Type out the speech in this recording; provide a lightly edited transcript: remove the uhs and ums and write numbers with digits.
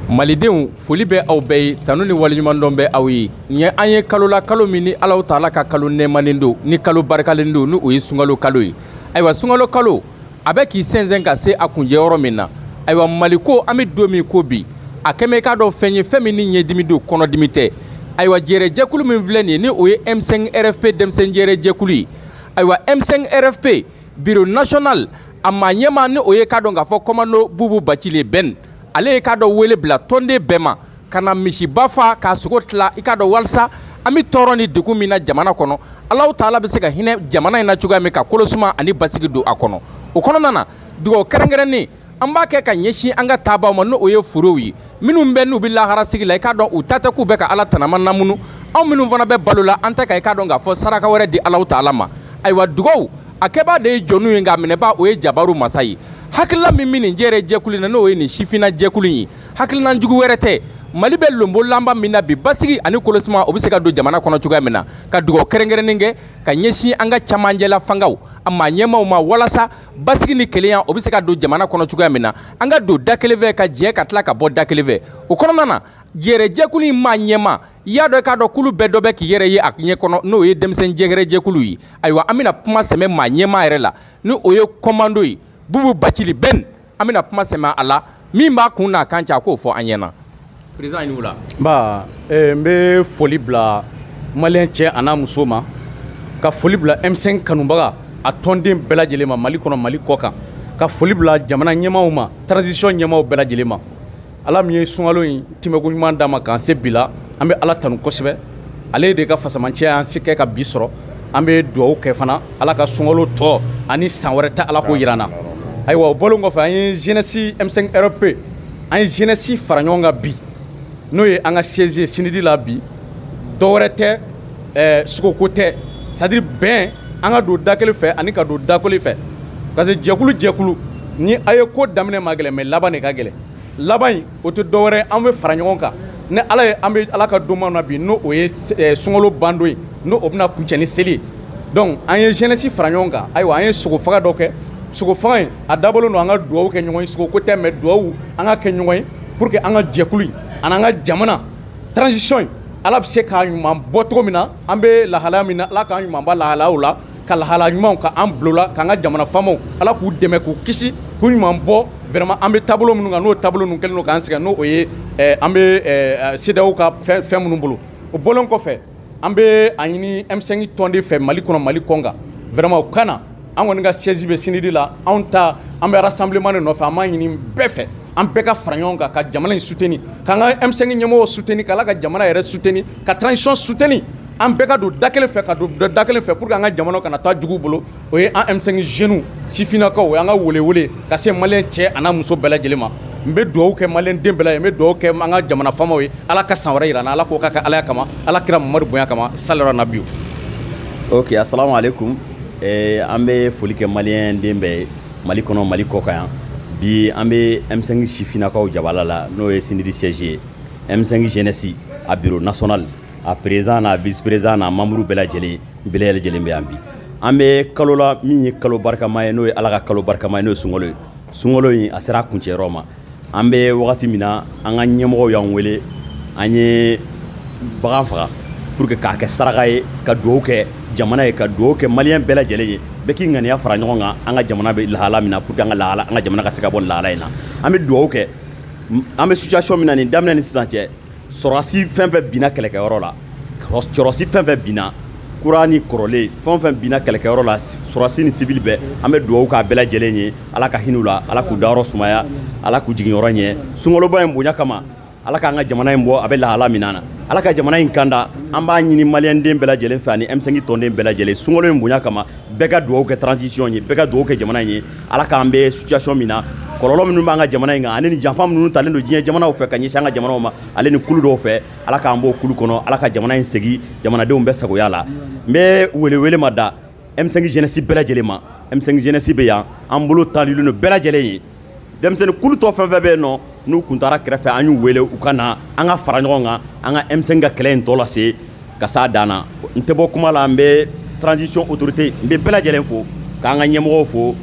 malidenw foli bɛ aw bɛɛ ye tanu ni waleɲuman dɔn bɛ aw ye nin ye an ye kalo la kalo min ni Alahu Taala ka kalo nɛɛmanen don ni kalo barikalen don ni o ye sunkalo kalo ye ayiwa sunkalo kalo a bɛ k'i sɛnsɛn ka se a kuncɛyɔrɔ min na ayiwa maliko an bɛ don min ko bi a kɛmɛ k'a dɔn fɛn ye fɛn min ni ɲɛdimi don kɔnɔdimi tɛ ayiwa jɛrɛjɛkulu min filɛ nin ye ni o ye M5 RFP denmisɛn jɛrɛjɛkulu ye ayiwa M5 RFP bureau national a maa ɲɛma ni o ye k'a dɔn k'a fɔ commando Bubu Bacili Ben ale ye k'a dɔn wele bila tɔnden bɛɛ ma ka na misiba fa k'a sogo tila i k'a dɔn walasa an bɛ tɔɔrɔ ni degun min na jamana kɔnɔ Alahu Taala bɛ se ka hinɛ jamana in na cogoya min ka kolosuma ani basigi don a kɔnɔ o kɔnɔna na dugawu kɛrɛnkɛrɛnnen an b'a kɛ ka ɲɛsin an ka taabaw ma n'o ye forow ye minnu bɛ n'u bɛ lahara sigi la i k'a dɔn u ta tɛ k'u bɛ ka Ala tanama namunu anw minnu fana bɛ balo la an tɛ ka i k'a dɔn k'a fɔ saraka wɛrɛ di Alahu Taala ma ayiwa dugawu a kɛbaa de ye jɔnnu ye nka minɛbaa o ye jabaru masa ye hakilila min bɛ nin jɛrɛjɛkulu in na n'o ye nin sifina jɛkulu in ye hakilina jugu wɛrɛ tɛ Mali bɛ lombo lanba min na bi basigi ani kolosuma o bɛ se ka don jamana kɔnɔ cogoya min na ka dugawu kɛrɛnkɛrɛnnen kɛ ka ɲɛsin an ka camancɛla fangaw a maa ɲɛmaw ma walasa basigi ni kelenya o bɛ se ka don jamana kɔnɔ cogoya min na an ka don da kelen fɛ ka jɛ ka tila ka bɔ da kelen fɛ o kɔnɔna na jɛrɛjɛkulu in maa ɲɛma i y'a dɔn k'a dɔn kulu bɛɛ dɔ bɛ k'i yɛrɛ ye a ɲɛ kɔnɔ n'o ye denmisɛn jɛrɛjɛkulu ye ayiwa an bɛna kuma sɛmɛ maa ɲɛma yɛrɛ la ni o ye commando ye Bubu Bacili Ben an bɛna kuma sɛmɛ a la min b'a kun n'a kan cɛ a k'o fɔ an ɲɛna président i ni wula n bɛ foli bila maliyɛn cɛ a n'a muso ma ka foli bila M5 kanubaga a tɔnden bɛɛ lajɛlen ma Mali kɔnɔ Mali kɔ kan ka foli bila jamana ɲɛmaaw ma transition ɲɛmaaw bɛɛ lajɛlen ma Ala min ye sunkalo in timɛko ɲuman d'an ma k'an se bi la an bɛ Ala tanu kosɛbɛ ale de ka fasamacɛ y'an se kɛ ka bi sɔrɔ an bɛ dugawu kɛ fana Ala ka sunkalo tɔ ani san wɛrɛ tɛ Ala k'o jira an na ayiwa o bɔlen kɔfɛ an ye jeunesse M5 RFP an ye jeunesse fara ɲɔgɔn kan bi n'o ye an ka siège sinidi la bi dɔwɛrɛ tɛ sogoko tɛ c'est à dire bɛn an ka don da kelen fɛ ani ka don da kelen fɛ parce que jɛkulu ni a ye ko daminɛ ma gɛlɛn mais laban de ka gɛlɛn laban in o tɛ dɔwɛrɛ an bɛ fara ɲɔgɔn kan ni Ala ye an bɛ Ala ka donmaw na bi n'o o ye sunkalo bando ye n'o o bɛna kuncɛ ni seli ye donc an ye jeunesse fara ɲɔgɔn kan ayiwa an ye sogo faga dɔ kɛ sogo faga in a dabɔlen don an ka dugawu kɛ ɲɔgɔn ye sogo ko tɛ mais dugawu an ka kɛ ɲɔgɔn ye pour que an ka jɛkulu in ani an ka jamana transition in Ala bɛ se k'a ɲuman bɔ cogo min na an bɛ lahalaya min na Ala k'an ɲuman bɔ lahalayaw la ka lahala ɲumanw ka an bila o la k'an ka jamana faamaw Ala k'u dɛmɛ k'u kisi k'u ɲuman bɔ vraiment an bɛ taabolo minnu kan n'o taabolo ninnu kɛlen don k'an sɛgɛn n'o o ye an bɛ CEDEAO ka fɛn minnu bolo o bɔlen kɔfɛ an bɛ a ɲini M5 tɔnden fɛ Mali kɔnɔ Mali kɔ kan vraiment u ka na an kɔni ka siège bɛ sinidi la anw ta an bɛ rassemblement de nɔfɛ an b'a ɲini bɛɛ fɛ an bɛɛ ka fara ɲɔgɔn kan ka jamana in soutenir k'an ka M5 ɲɛmɔgɔw soutenir k'Ala ka jamana yɛrɛ soutenir ka transition soutenir an bɛɛ ka don da kelen fɛ ka don da kelen fɛ pour que an ka jamana kana taa jugu bolo o ye an M5 jeunes sifinnakaw o y'an ka wele ka se maliyɛn cɛ a n'a muso bɛɛ lajɛlen ma n bɛ dugawu kɛ maliyɛn den bɛɛ lajɛlen n bɛ dugawu kɛ an ka jamana faamaw ye Ala ka san wɛrɛ jira an na Ala k'o k'a kɛ Ala kama Ala kira Mamadu bonya kama sallallahu nabiyu. Ok assalamu alaikum an bɛ foli kɛ maliyɛn den bɛɛ ye Mali kɔnɔ Mali kɔ kan yan bi an bɛ M5 sifinnakaw jabala la n'o ye sinidi siège ye M5 jeunesse a bureau national a président n'a vice président n'a membre bɛɛ lajɛlen bɛ yan bi an bɛ kalo la min ye kalo barikama ye n'o ye Ala ka kalo barikama ye n'o ye sunkalo ye sunkalo in a sera a kuncɛyɔrɔ ma an bɛ wagati min na an ka ɲɛmɔgɔw y'an wele an ye bagan faga pour que k'a kɛ saraka ye ka dugawu kɛ jamana ye ka dugawu kɛ maliyɛn bɛɛ lajɛlen ye bɛɛ k'i ŋaniya fara ɲɔgɔn kan an ka jamana bɛ lahala min na pour que an ka jamana ka se ka bɔ lahala in na an bɛ dugawu kɛ an bɛ situation min na nin daminɛ ni sisan cɛ sɔrɔdasi fɛn fɛn binna kɛlɛkɛyɔrɔ la sɔrɔdasi fɛn fɛn binna kura ni kɔrɔlen fɛn fɛn binna kɛlɛkɛyɔrɔ la sɔrɔdasi ni civil bɛɛ an bɛ dugawu k'a bɛɛ lajɛlen ye Ala ka hinɛ u la Ala k'u dayɔrɔ sumaya Ala k'u jiginyɔrɔ ɲɛ sunkaloba in bonya kama Ala k'an ka jamana in bɔ a bɛ lahala min na Ala ka jamana in kanda an b'a ɲini maliyɛn den bɛɛ lajɛlen fɛ ani M5 tɔnden bɛɛ lajɛlen sunkalo in bonya kama bɛɛ ka dugawu kɛ transition ye bɛɛ ka dugawu kɛ jamana in ye Ala k'an bɛ situation min na kɔlɔlɔ minnu b'an ka jamana in kan ani ni janfa minnu talen don diɲɛ jamanaw fɛ ka ɲɛsin an ka jamanaw ma ale ni kulu dɔw fɛ Ala k'an b'o kulu kɔnɔ Ala ka jamana in segin jamanadenw bɛɛ sagoya la n bɛ wele ma da M5 jeunesse bɛɛ lajɛlen ma M5 jeunesse bɛ yan an bolo talilen don bɛɛ lajɛlen ye denmisɛnnin kulu tɔ fɛn fɛn bɛ yen nɔ n'u kun taara kɛrɛfɛ an y'u wele u ka na an ka fara ɲɔgɔn kan an ka M5 ka kɛlɛ in tɔ lase ka s'a dan na n tɛ bɔ kuma la n bɛ transition autorité n bɛ bɛɛ lajɛlen fo k'an ka ɲɛmɔgɔw fo